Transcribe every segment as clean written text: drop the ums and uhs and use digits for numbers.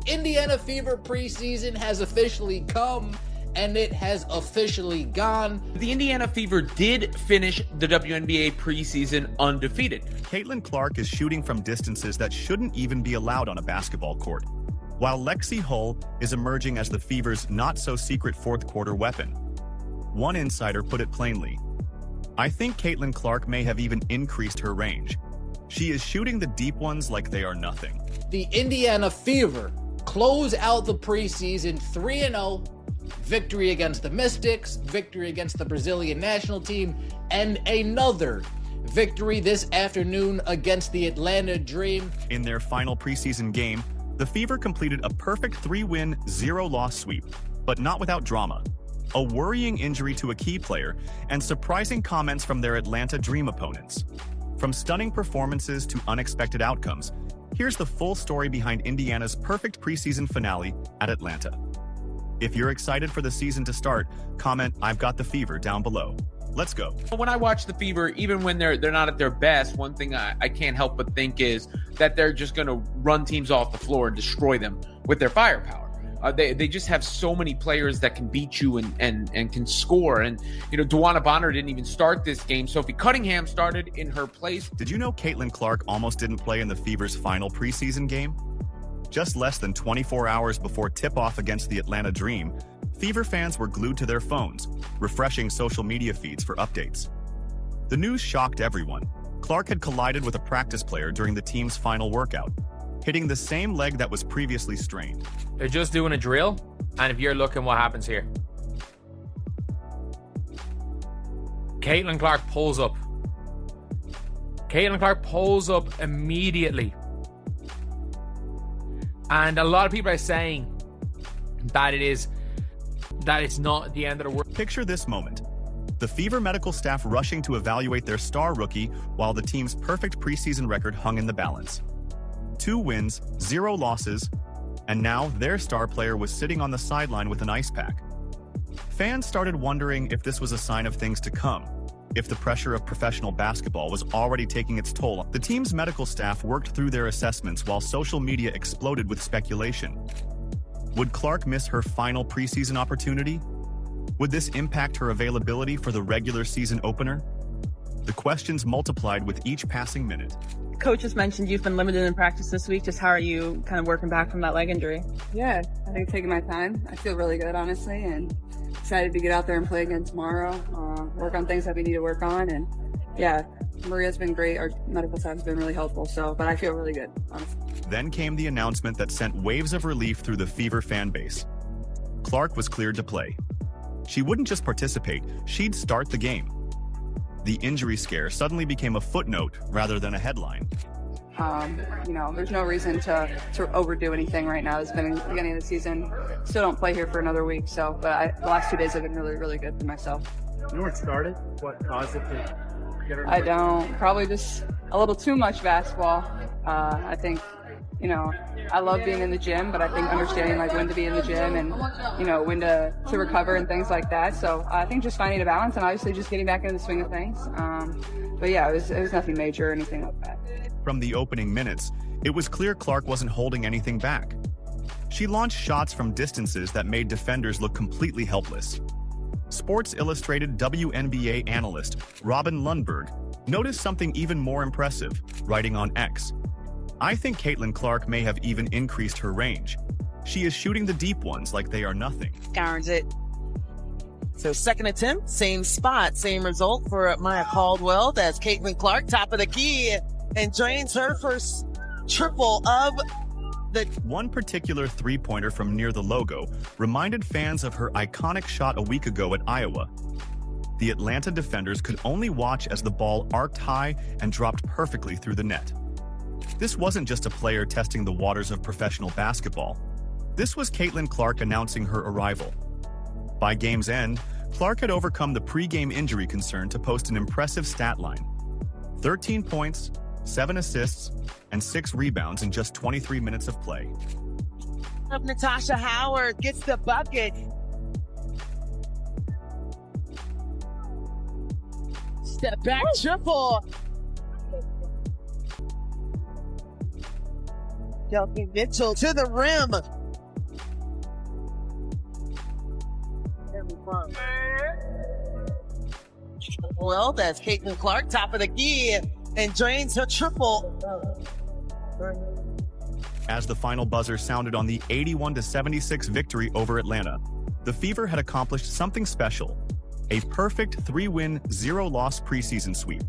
Indiana Fever preseason has officially come, and it has officially gone. The Indiana Fever did finish the WNBA preseason undefeated. Caitlin Clark is shooting from distances that shouldn't even be allowed on a basketball court, while Lexie Hull is emerging as the Fever's not-so-secret fourth-quarter weapon. One insider put it plainly: "I think Caitlin Clark may have even increased her range. She is shooting the deep ones like they are nothing." The Indiana Fever close out the preseason 3-0, victory against the Mystics, victory against the Brazilian national team, and another victory this afternoon against the Atlanta Dream. In their final preseason game, the Fever completed a perfect 3-win, 0-loss sweep, but not without drama. A worrying injury to a key player, and surprising comments from their Atlanta Dream opponents. From stunning performances to unexpected outcomes, here's the full story behind Indiana's perfect preseason finale at Atlanta. If you're excited for the season to start, comment "I've got the Fever" down below. Let's go. When I watch the Fever, even when they're not at their best, one thing I can't help but think is that they're just going to run teams off the floor and destroy them with their firepower. They just have so many players that can beat you and can score. And, Dewana Bonner didn't even start this game. Sophie Cunningham started in her place. Did you know Caitlin Clark almost didn't play in the Fever's final preseason game? Just less than 24 hours before tip-off against the Atlanta Dream, Fever fans were glued to their phones, refreshing social media feeds for updates. The news shocked everyone. Clark had collided with a practice player during the team's final workout, hitting the same leg that was previously strained. They're just doing a drill, and if you're looking what happens here. Caitlin Clark pulls up. Caitlin Clark pulls up immediately. And a lot of people are saying that it's not the end of the world. Picture this moment. The Fever medical staff rushing to evaluate their star rookie while the team's perfect preseason record hung in the balance. 2 wins, 0 losses, and now their star player was sitting on the sideline with an ice pack. Fans started wondering if this was a sign of things to come, if the pressure of professional basketball was already taking its toll. The team's medical staff worked through their assessments while social media exploded with speculation. Would Clark miss her final preseason opportunity? Would this impact her availability for the regular season opener? The questions multiplied with each passing minute. Coach just mentioned you've been limited in practice this week. Just how are you kind of working back from that leg injury? Yeah, I think taking my time. I feel really good, honestly, and excited to get out there and play again tomorrow. Work on things that we need to work on, and yeah, Maria's been great. Our medical staff has been really helpful. But I feel really good, honestly. Then came the announcement that sent waves of relief through the Fever fan base. Clark was cleared to play. She wouldn't just participate, she'd start the game. The injury scare suddenly became a footnote rather than a headline. There's no reason to overdo anything right now. It's been the beginning of the season. Still don't play here for another week, but the last 2 days have been really, really good for myself. You know what started? What caused it to get her? I don't. Probably just a little too much basketball. I think, I love being in the gym, but I think understanding when to be in the gym and, when to recover and things like that. So I think just finding a balance and obviously just getting back into the swing of things. But yeah, it was nothing major or anything like that. From the opening minutes, it was clear Clark wasn't holding anything back. She launched shots from distances that made defenders look completely helpless. Sports Illustrated WNBA analyst Robin Lundberg noticed something even more impressive, writing on X, "I think Caitlin Clark may have even increased her range. She is shooting the deep ones like they are nothing." Darns it. So second attempt, same spot, same result for Maya Caldwell. That's Caitlin Clark, top of the key, and drains her first triple of the... One particular three-pointer from near the logo reminded fans of her iconic shot a week ago at Iowa. The Atlanta defenders could only watch as the ball arced high and dropped perfectly through the net. This wasn't just a player testing the waters of professional basketball. This was Caitlin Clark announcing her arrival. By game's end, Clark had overcome the pre-game injury concern to post an impressive stat line: 13 points, 7 assists, and 6 rebounds in just 23 minutes of play. Natasha Howard gets the bucket. Step back triple. Kelsey Mitchell to the rim. Well, that's Caitlin Clark, top of the key, and drains her triple. As the final buzzer sounded on the 81-76 victory over Atlanta, the Fever had accomplished something special: a perfect 3-win, 0-loss preseason sweep.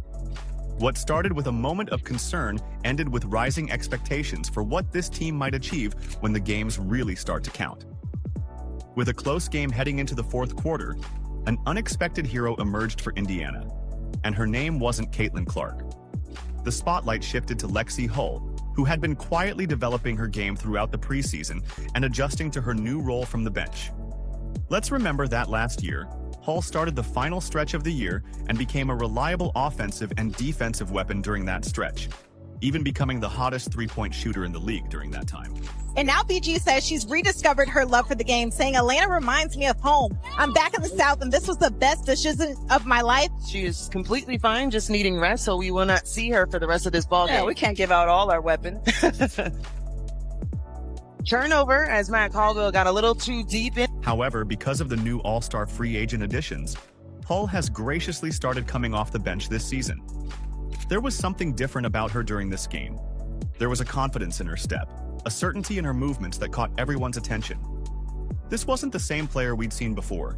What started with a moment of concern ended with rising expectations for what this team might achieve when the games really start to count. With a close game heading into the fourth quarter, an unexpected hero emerged for Indiana, and her name wasn't Caitlin Clark. The spotlight shifted to Lexie Hull, who had been quietly developing her game throughout the preseason and adjusting to her new role from the bench. Let's remember that last year, Hull started the final stretch of the year and became a reliable offensive and defensive weapon during that stretch, even becoming the hottest three-point shooter in the league during that time. And now BG says she's rediscovered her love for the game, saying Atlanta reminds me of home. I'm back in the South, and this was the best decision of my life. She is completely fine, just needing rest, so we will not see her for the rest of this ball game. Yeah, we can't give out all our weapons. Turnover as Matt Caldwell got a little too deep in. However, because of the new All-Star free agent additions, Hull has graciously started coming off the bench this season. There was something different about her during this game. There was a confidence in her step, a certainty in her movements that caught everyone's attention. This wasn't the same player we'd seen before.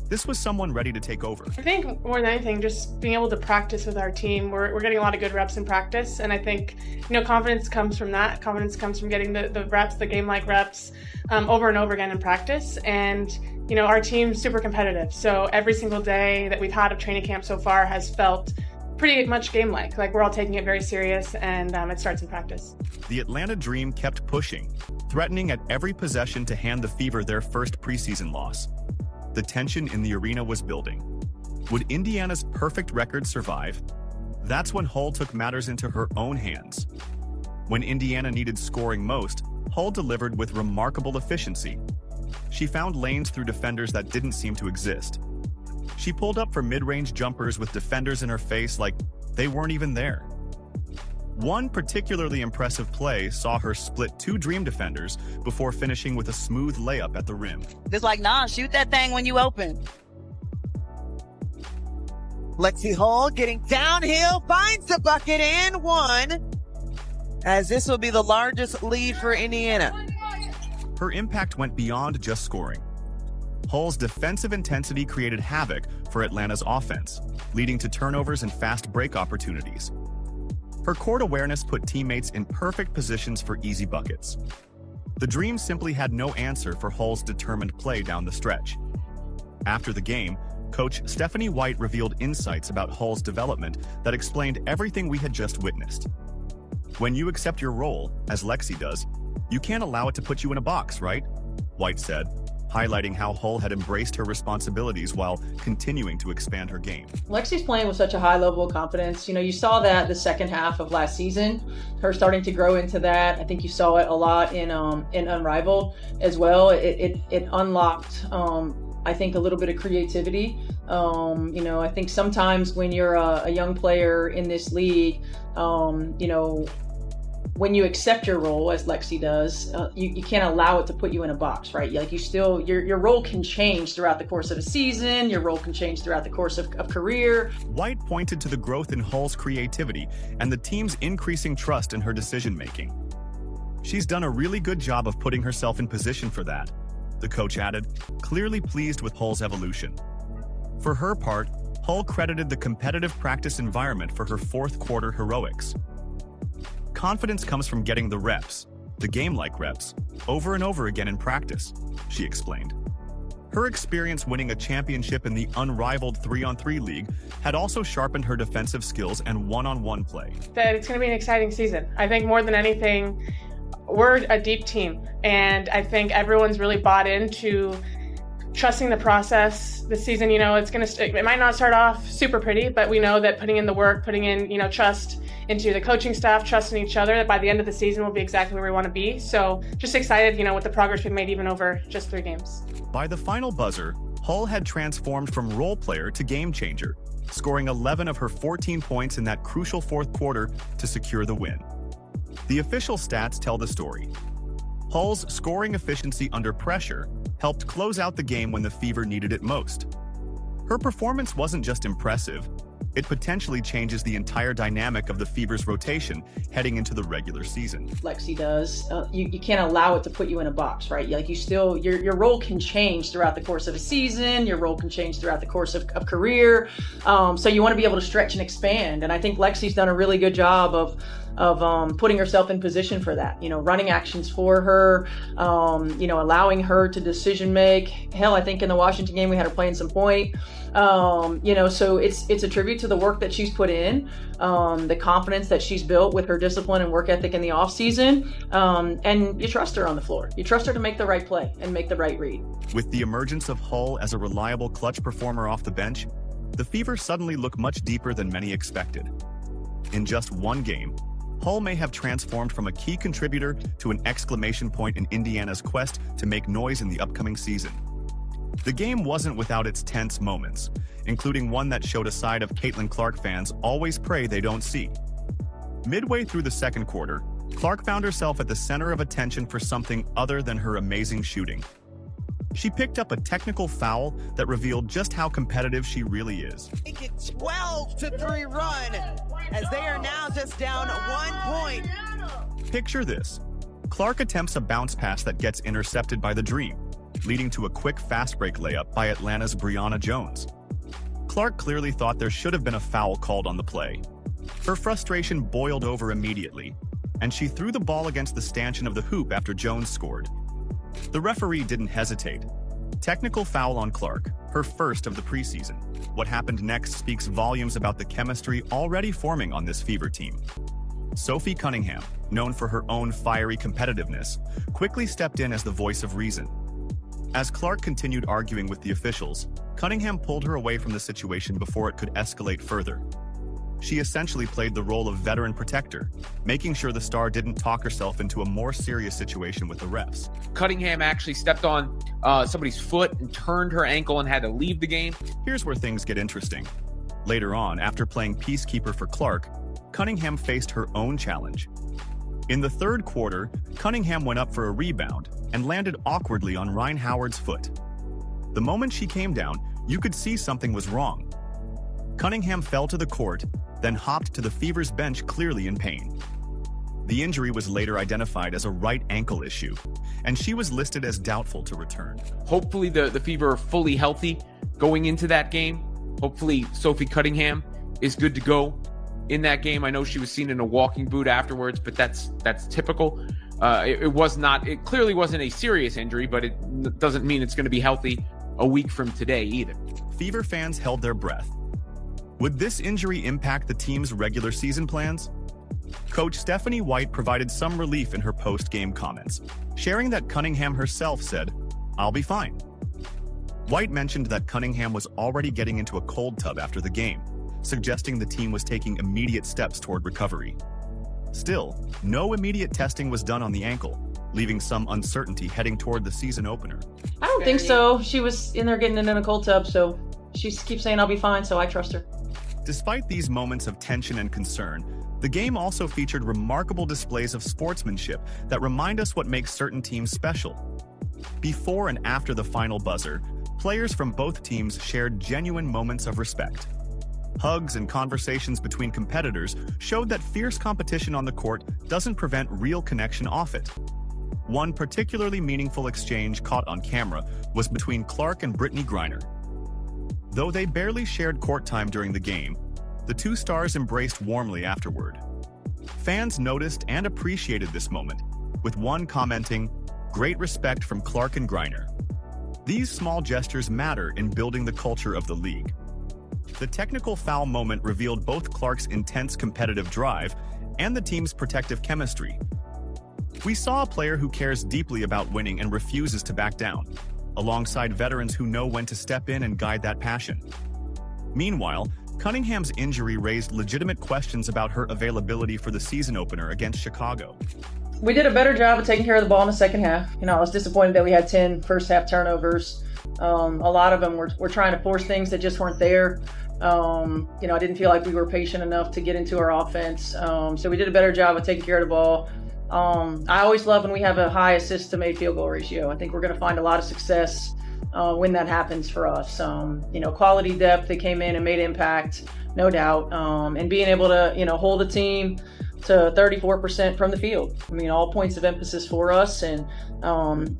This was someone ready to take over. I think more than anything, just being able to practice with our team. We're getting a lot of good reps in practice, and I think confidence comes from that. Confidence comes from getting the reps, the game-like reps, over and over again in practice. And our team's super competitive, so every single day that we've had of training camp so far has felt pretty much game-like. Like, we're all taking it very serious, and it starts in practice. The Atlanta Dream kept pushing, threatening at every possession to hand the Fever their first preseason loss. The tension in the arena was building. Would Indiana's perfect record survive? That's when Hull took matters into her own hands. When Indiana needed scoring most, Hull delivered with remarkable efficiency. She found lanes through defenders that didn't seem to exist. She pulled up for mid-range jumpers with defenders in her face like they weren't even there. One particularly impressive play saw her split 2 Dream defenders before finishing with a smooth layup at the rim. Just like, nah, shoot that thing when you open. Lexie Hull getting downhill, finds the bucket and one, as this will be the largest lead for Indiana. Her impact went beyond just scoring. Hull's defensive intensity created havoc for Atlanta's offense, leading to turnovers and fast break opportunities. Her court awareness put teammates in perfect positions for easy buckets. The Dream simply had no answer for Hull's determined play down the stretch. After the game, coach Stephanie White revealed insights about Hull's development that explained everything we had just witnessed. When you accept your role, as Lexie does, you can't allow it to put you in a box, right? White said, highlighting how Hull had embraced her responsibilities while continuing to expand her game. Lexie's playing with such a high level of confidence. You saw that the second half of last season, her starting to grow into that. I think you saw it a lot in Unrivaled as well. It unlocked, I think, a little bit of creativity. I think sometimes when you're a young player in this league, when you accept your role, as Lexie does, you can't allow it to put you in a box, right? Like, your role can change throughout the course of a season. Your role can change throughout the course of career. White pointed to the growth in Hull's creativity and the team's increasing trust in her decision-making. She's done a really good job of putting herself in position for that, the coach added, clearly pleased with Hull's evolution. For her part, Hull credited the competitive practice environment for her fourth quarter heroics. Confidence comes from getting the reps, the game-like reps, over and over again in practice, she explained. Her experience winning a championship in the unrivaled 3-on-3 league had also sharpened her defensive skills and one-on-one play. That it's going to be an exciting season. I think more than anything, we're a deep team, and I think everyone's really bought into trusting the process. This season, it might not start off super pretty, but we know that putting in the work, putting in, trust into the coaching staff, trust in each other, that by the end of the season we'll be exactly where we want to be. So just excited, with the progress we've made even over just 3 games. By the final buzzer, Hull had transformed from role player to game changer, scoring 11 of her 14 points in that crucial fourth quarter to secure the win. The official stats tell the story. Hull's scoring efficiency under pressure helped close out the game when the Fever needed it most. Her performance wasn't just impressive, it potentially changes the entire dynamic of the Fever's rotation heading into the regular season. Lexie does. You can't allow it to put you in a box, right? Like you still, your role can change throughout the course of a season. Your role can change throughout the course of career. So you want to be able to stretch and expand. And I think Lexie's done a really good job of putting herself in position for that. Running actions for her. Allowing her to decision make. Hell, I think in the Washington game we had her playing some point. So it's a tribute to the work that she's put in, the confidence that she's built with her discipline and work ethic in the off season, and you trust her on the floor. You trust her to make the right play and make the right read. With the emergence of Hull as a reliable clutch performer off the bench, the Fever suddenly look much deeper than many expected. In just one game, Hull may have transformed from a key contributor to an exclamation point in Indiana's quest to make noise in the upcoming season. The game wasn't without its tense moments, including one that showed a side of Caitlin Clark fans always pray they don't see. Midway through the second quarter, Clark found herself at the center of attention for something other than her amazing shooting. She picked up a technical foul that revealed just how competitive she really is. Make it 12-3 run, as they are now just down 1 point. Picture this. Clark attempts a bounce pass that gets intercepted by the Dream, leading to a quick fast break layup by Atlanta's Brianna Jones. Clark clearly thought there should have been a foul called on the play. Her frustration boiled over immediately, and she threw the ball against the stanchion of the hoop after Jones scored. The referee didn't hesitate. Technical foul on Clark, her first of the preseason. What happened next speaks volumes about the chemistry already forming on this Fever team. Sophie Cunningham, known for her own fiery competitiveness, quickly stepped in as the voice of reason. As Clark continued arguing with the officials, Cunningham pulled her away from the situation before it could escalate further. She essentially played the role of veteran protector, making sure the star didn't talk herself into a more serious situation with the refs. Cunningham actually stepped on somebody's foot and turned her ankle and had to leave the game. Here's where things get interesting. Later on, after playing peacekeeper for Clark, Cunningham faced her own challenge. In the third quarter, Cunningham went up for a rebound and landed awkwardly on Ryan Howard's foot. The moment she came down, you could see something was wrong. Cunningham fell to the court, then hopped to the Fever's bench clearly in pain. The injury was later identified as a right ankle issue, and she was listed as doubtful to return. Hopefully the Fever are fully healthy going into that game. Hopefully Sophie Cunningham is good to go in that game. I know she was seen in a walking boot afterwards, but that's typical. It clearly wasn't a serious injury, but it doesn't mean it's going to be healthy a week from today either. Fever fans held their breath. Would this injury impact the team's regular season plans? Coach Stephanie White provided some relief in her post-game comments, sharing that Cunningham herself said, "I'll be fine." White mentioned that Cunningham was already getting into a cold tub after the game, suggesting the team was taking immediate steps toward recovery. Still, no immediate testing was done on the ankle, leaving some uncertainty heading toward the season opener. I don't think so. She was in there getting in a cold tub, so she keeps saying I'll be fine, so I trust her. Despite these moments of tension and concern, the game also featured remarkable displays of sportsmanship that remind us what makes certain teams special. Before and after the final buzzer, players from both teams shared genuine moments of respect. Hugs and conversations between competitors showed that fierce competition on the court doesn't prevent real connection off it. One particularly meaningful exchange caught on camera was between Clark and Brittney Griner. Though they barely shared court time during the game, the two stars embraced warmly afterward. Fans noticed and appreciated this moment, with one commenting, "Great respect from Clark and Griner." These small gestures matter in building the culture of the league. The technical foul moment revealed both Clark's intense competitive drive and the team's protective chemistry. We saw a player who cares deeply about winning and refuses to back down, alongside veterans who know when to step in and guide that passion. Meanwhile, Cunningham's injury raised legitimate questions about her availability for the season opener against Chicago. We did a better job of taking care of the ball in the second half. I was disappointed that we had 10 first half turnovers. A lot of them were trying to force things that just weren't there. I didn't feel like we were patient enough to get into our offense. So we did a better job of taking care of the ball. I always love when we have a high assist to made field goal ratio. I think we're going to find a lot of success when that happens for us. Quality depth, they came in and made impact, no doubt. And being able to, hold a team to 34% from the field. I mean, all points of emphasis for us. And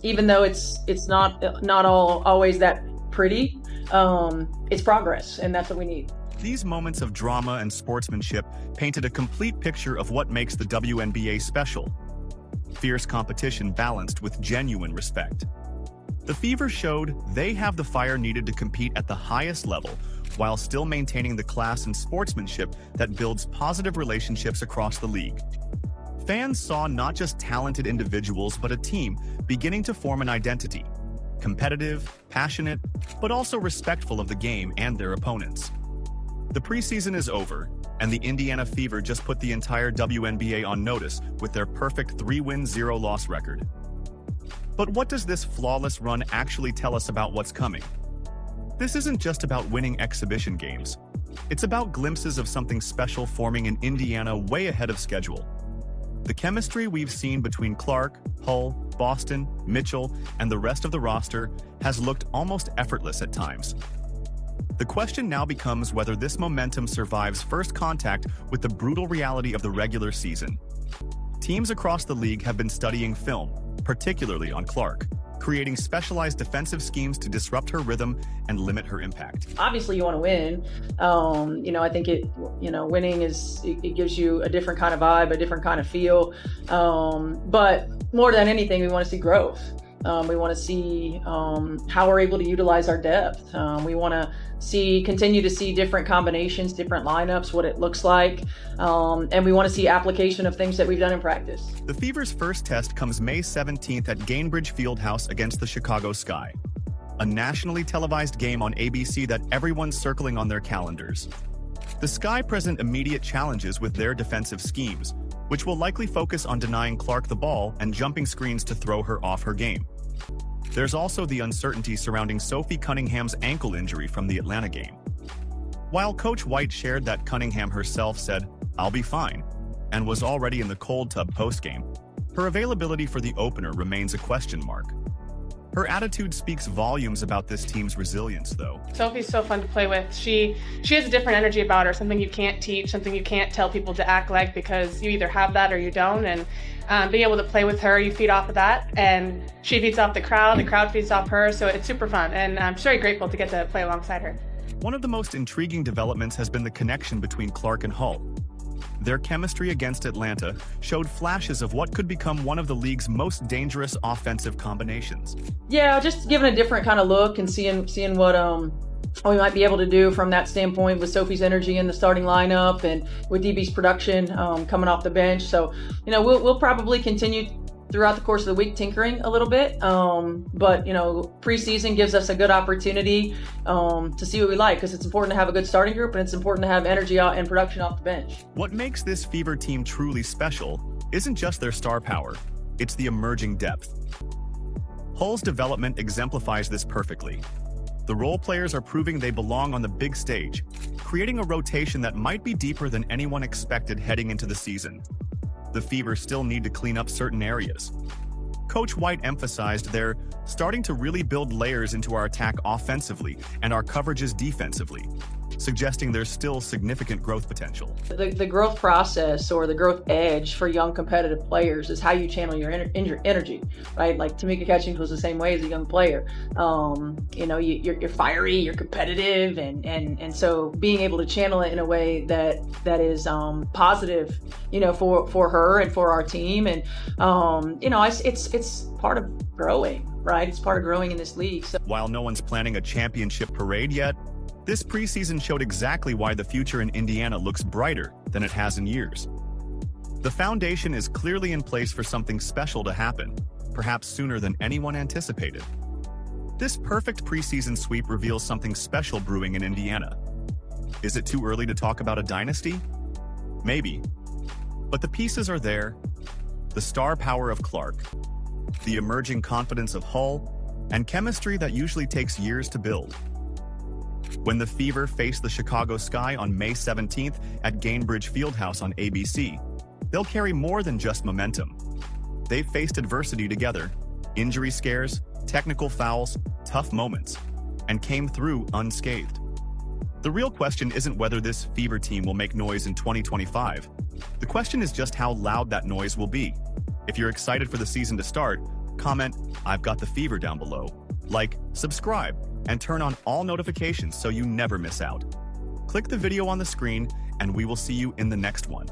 even though it's not always that pretty, it's progress, and that's what we need. These moments of drama and sportsmanship painted a complete picture of what makes the WNBA special. Fierce competition balanced with genuine respect. The Fever showed they have the fire needed to compete at the highest level while still maintaining the class and sportsmanship that builds positive relationships across the league. Fans saw not just talented individuals, but a team beginning to form an identity. Competitive, passionate, but also respectful of the game and their opponents. The preseason is over, and the Indiana Fever just put the entire WNBA on notice with their perfect 3-win, 0-loss record. But what does this flawless run actually tell us about what's coming? This isn't just about winning exhibition games. It's about glimpses of something special forming in Indiana way ahead of schedule. The chemistry we've seen between Clark, Hull, Boston, Mitchell, and the rest of the roster has looked almost effortless at times. The question now becomes whether this momentum survives first contact with the brutal reality of the regular season. Teams across the league have been studying film, particularly on Clark, creating specialized defensive schemes to disrupt her rhythm and limit her impact. Obviously, you want to win. I think winning it gives you a different kind of vibe, a different kind of feel. But more than anything, we want to see growth. We want to see how we're able to utilize our depth. We want to continue to see different combinations, different lineups, what it looks like. And we want to see application of things that we've done in practice. The Fever's first test comes May 17th at Gainbridge Fieldhouse against the Chicago Sky, a nationally televised game on ABC that everyone's circling on their calendars. The Sky present immediate challenges with their defensive schemes, which will likely focus on denying Clark the ball and jumping screens to throw her off her game. There's also the uncertainty surrounding Sophie Cunningham's ankle injury from the Atlanta game. While Coach White shared that Cunningham herself said, "I'll be fine," and was already in the cold tub postgame, her availability for the opener remains a question mark. Her attitude speaks volumes about this team's resilience, though. Sophie's so fun to play with. She has a different energy about her, something you can't teach, something you can't tell people to act like, because you either have that or you don't. And being able to play with her, you feed off of that, and she feeds off the crowd feeds off her, so it's super fun. And I'm just very grateful to get to play alongside her. One of the most intriguing developments has been the connection between Clark and Hull. Their chemistry against Atlanta showed flashes of what could become one of the league's most dangerous offensive combinations. Yeah, just giving a different kind of look and seeing what we might be able to do from that standpoint with Sophie's energy in the starting lineup and with DB's production coming off the bench. So, we'll probably continue throughout the course of the week tinkering a little bit. But preseason gives us a good opportunity to see what we like, because it's important to have a good starting group and it's important to have energy out and production off the bench. What makes this Fever team truly special isn't just their star power, it's the emerging depth. Hull's development exemplifies this perfectly. The role players are proving they belong on the big stage, creating a rotation that might be deeper than anyone expected heading into the season. The Fever still need to clean up certain areas. Coach White emphasized they're starting to really build layers into our attack offensively and our coverages defensively, suggesting there's still significant growth potential. The growth process or the growth edge for young competitive players is how you channel your energy, right? Like Tamika Catchings was the same way as a young player. You're fiery, you're competitive, and so being able to channel it in a way that is positive, for her and for our team, and it's part of growing, right? It's part of growing in this league. So, while no one's planning a championship parade yet, this preseason showed exactly why the future in Indiana looks brighter than it has in years. The foundation is clearly in place for something special to happen, perhaps sooner than anyone anticipated. This perfect preseason sweep reveals something special brewing in Indiana. Is it too early to talk about a dynasty? Maybe. But the pieces are there: the star power of Clark, the emerging confidence of Hull, and chemistry that usually takes years to build. when the Fever face the Chicago Sky on May 17th at Gainbridge Fieldhouse on ABC. They'll carry more than just momentum. They've faced adversity together, injury scares, technical fouls, tough moments, and came through unscathed. The real question isn't whether this Fever team will make noise in 2025. The question is just how loud that noise will be. If you're excited for the season to start, comment, "I've got the Fever" down below. Like, subscribe, and turn on all notifications so you never miss out. Click the video on the screen, and we will see you in the next one.